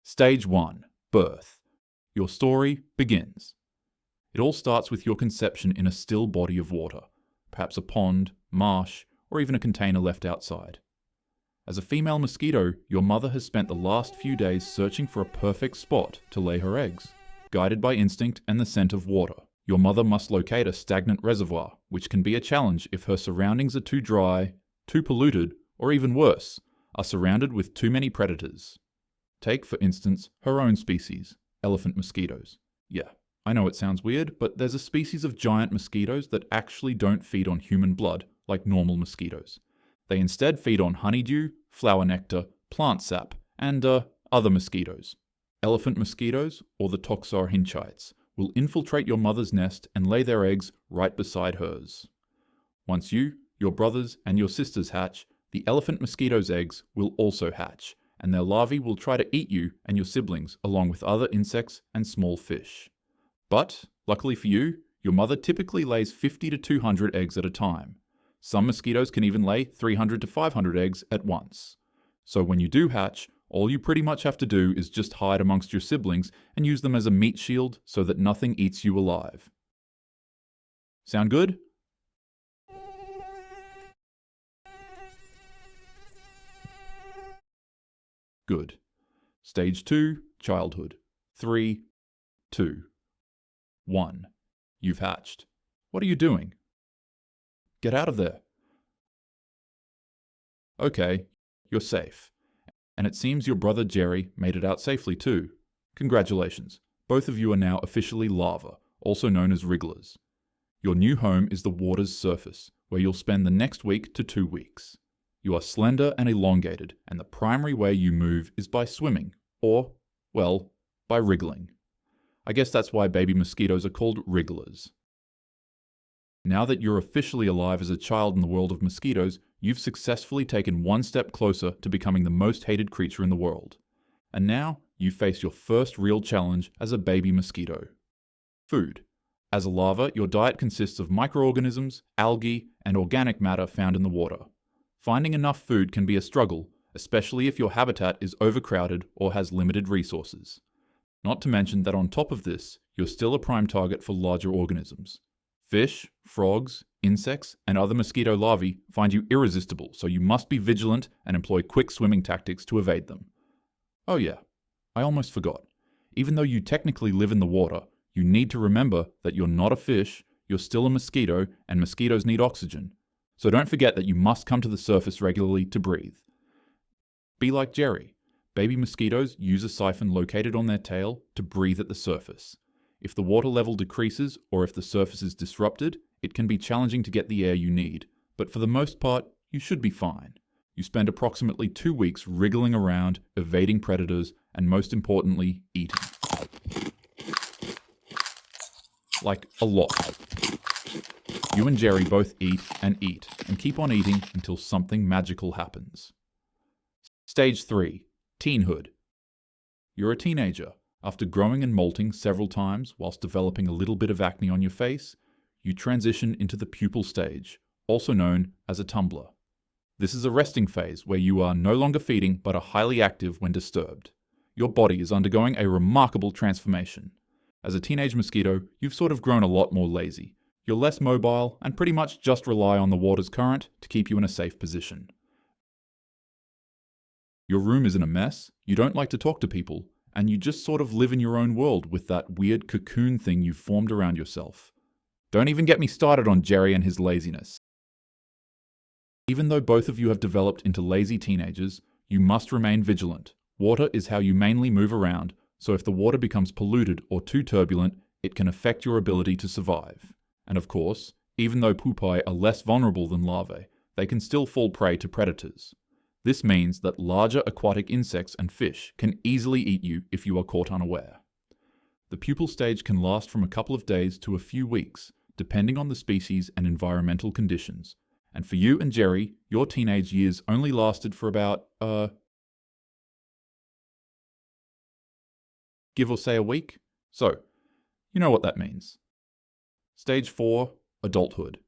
Stage 1. Birth. Your story begins. It all starts with your conception in a still body of water, perhaps a pond, marsh, or even a container left outside. As a female mosquito, your mother has spent the last few days searching for a perfect spot to lay her eggs. Guided by instinct and the scent of water, your mother must locate a stagnant reservoir, which can be a challenge if her surroundings are too dry, too polluted, or even worse, are surrounded with too many predators. Take, for instance, her own species, elephant mosquitoes. Yeah, I know it sounds weird, but there's a species of giant mosquitoes that actually don't feed on human blood like normal mosquitoes. They instead feed on honeydew, flower nectar, plant sap, and other mosquitoes. Elephant mosquitoes, or the toxarhinchites, will infiltrate your mother's nest and lay their eggs right beside hers. Once you, your brothers, and your sisters hatch, the elephant mosquito's eggs will also hatch, and their larvae will try to eat you and your siblings along with other insects and small fish. But, luckily for you, your mother typically lays 50 to 200 eggs at a time. Some mosquitoes can even lay 300 to 500 eggs at once. So when you do hatch, all you pretty much have to do is just hide amongst your siblings and use them as a meat shield so that nothing eats you alive. Sound good? Good. Stage 2, childhood. 3, 2, 1. You've hatched. What are you doing? Get out of there. Okay, you're safe. And it seems your brother Jerry made it out safely too. Congratulations. Both of you are now officially larvae, also known as wrigglers. Your new home is the water's surface, where you'll spend the next week to 2 weeks. You are slender and elongated, and the primary way you move is by swimming, or, well, by wriggling. I guess that's why baby mosquitoes are called wrigglers. Now that you're officially alive as a child in the world of mosquitoes, you've successfully taken one step closer to becoming the most hated creature in the world. And now, you face your first real challenge as a baby mosquito. Food. As a larva, your diet consists of microorganisms, algae, and organic matter found in the water. Finding enough food can be a struggle, especially if your habitat is overcrowded or has limited resources. Not to mention that on top of this, you're still a prime target for larger organisms. Fish, frogs, insects, and other mosquito larvae find you irresistible, so you must be vigilant and employ quick swimming tactics to evade them. Oh yeah, I almost forgot. Even though you technically live in the water, you need to remember that you're not a fish, you're still a mosquito, and mosquitoes need oxygen. So don't forget that you must come to the surface regularly to breathe. Be like Jerry. Baby mosquitoes use a siphon located on their tail to breathe at the surface. If the water level decreases or if the surface is disrupted, it can be challenging to get the air you need, but for the most part, you should be fine. You spend approximately 2 weeks wriggling around, evading predators, and most importantly, eating. Like a lot. You and Jerry both eat and keep on eating until something magical happens. Stage 3. Teenhood. You're a teenager. After growing and molting several times whilst developing a little bit of acne on your face, you transition into the pupal stage, also known as a tumbler. This is a resting phase where you are no longer feeding but are highly active when disturbed. Your body is undergoing a remarkable transformation. As a teenage mosquito, you've sort of grown a lot more lazy. You're less mobile and pretty much just rely on the water's current to keep you in a safe position. Your room isn't a mess, you don't like to talk to people, and you just sort of live in your own world with that weird cocoon thing you've formed around yourself. Don't even get me started on Jerry and his laziness. Even though both of you have developed into lazy teenagers, you must remain vigilant. Water is how you mainly move around, so if the water becomes polluted or too turbulent, it can affect your ability to survive. And of course, even though pupae are less vulnerable than larvae, they can still fall prey to predators. This means that larger aquatic insects and fish can easily eat you if you are caught unaware. The pupal stage can last from a couple of days to a few weeks, depending on the species and environmental conditions. And for you and Jerry, your teenage years only lasted for about, give or say a week? So, you know what that means. Stage 4, adulthood.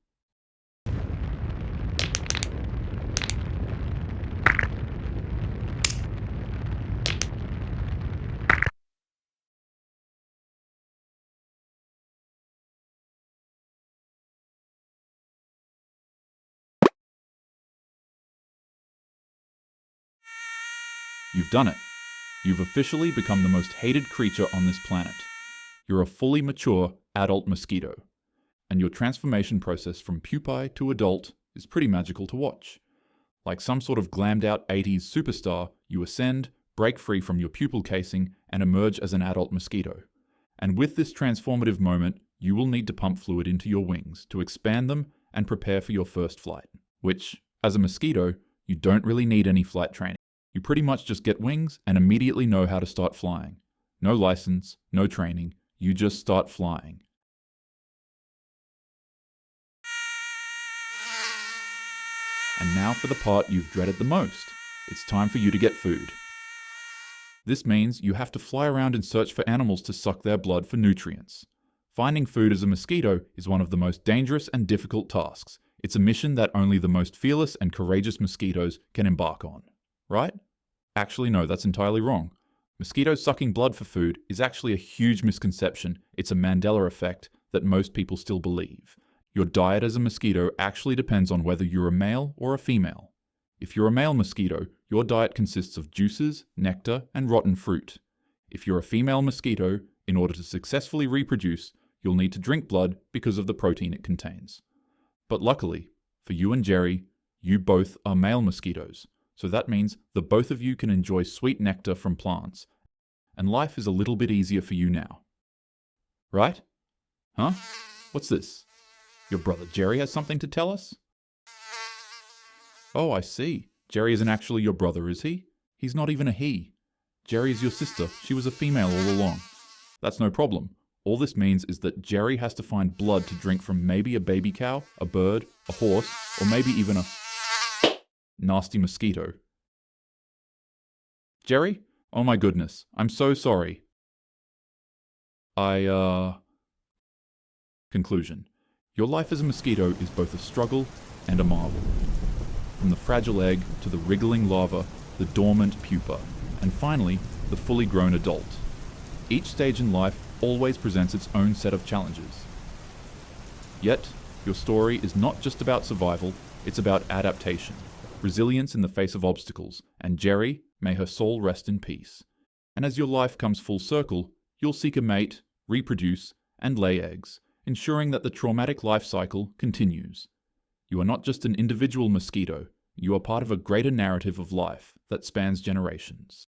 You've done it. You've officially become the most hated creature on this planet. You're a fully mature adult mosquito. And your transformation process from pupae to adult is pretty magical to watch. Like some sort of glammed out 80s superstar, you ascend, break free from your pupal casing, and emerge as an adult mosquito. And with this transformative moment, you will need to pump fluid into your wings to expand them and prepare for your first flight. Which, as a mosquito, you don't really need any flight training. You pretty much just get wings and immediately know how to start flying. No license, no training, you just start flying. And now for the part you've dreaded the most. It's time for you to get food. This means you have to fly around and search for animals to suck their blood for nutrients. Finding food as a mosquito is one of the most dangerous and difficult tasks. It's a mission that only the most fearless and courageous mosquitoes can embark on. Right? Actually, no, that's entirely wrong. Mosquitoes sucking blood for food is actually a huge misconception. It's a Mandela effect that most people still believe. Your diet as a mosquito actually depends on whether you're a male or a female. If you're a male mosquito, your diet consists of juices, nectar, and rotten fruit. If you're a female mosquito, in order to successfully reproduce, you'll need to drink blood because of the protein it contains. But luckily, for you and Jerry, you both are male mosquitoes, so that means the both of you can enjoy sweet nectar from plants, and life is a little bit easier for you now. Right? Huh? What's this? Your brother Jerry has something to tell us? Oh, I see. Jerry isn't actually your brother, is he? He's not even a he. Jerry is your sister. She was a female all along. That's no problem. All this means is that Jerry has to find blood to drink from maybe a baby cow, a bird, a horse, or maybe even a nasty mosquito. Jerry? Oh my goodness. I'm so sorry. Conclusion. Your life as a mosquito is both a struggle and a marvel. From the fragile egg to the wriggling larva, the dormant pupa, and finally, the fully grown adult. Each stage in life always presents its own set of challenges. Yet, your story is not just about survival, it's about adaptation, resilience in the face of obstacles, and Jerry, may her soul rest in peace. And as your life comes full circle, you'll seek a mate, reproduce, and lay eggs, ensuring that the traumatic life cycle continues. You are not just an individual mosquito, you are part of a greater narrative of life that spans generations.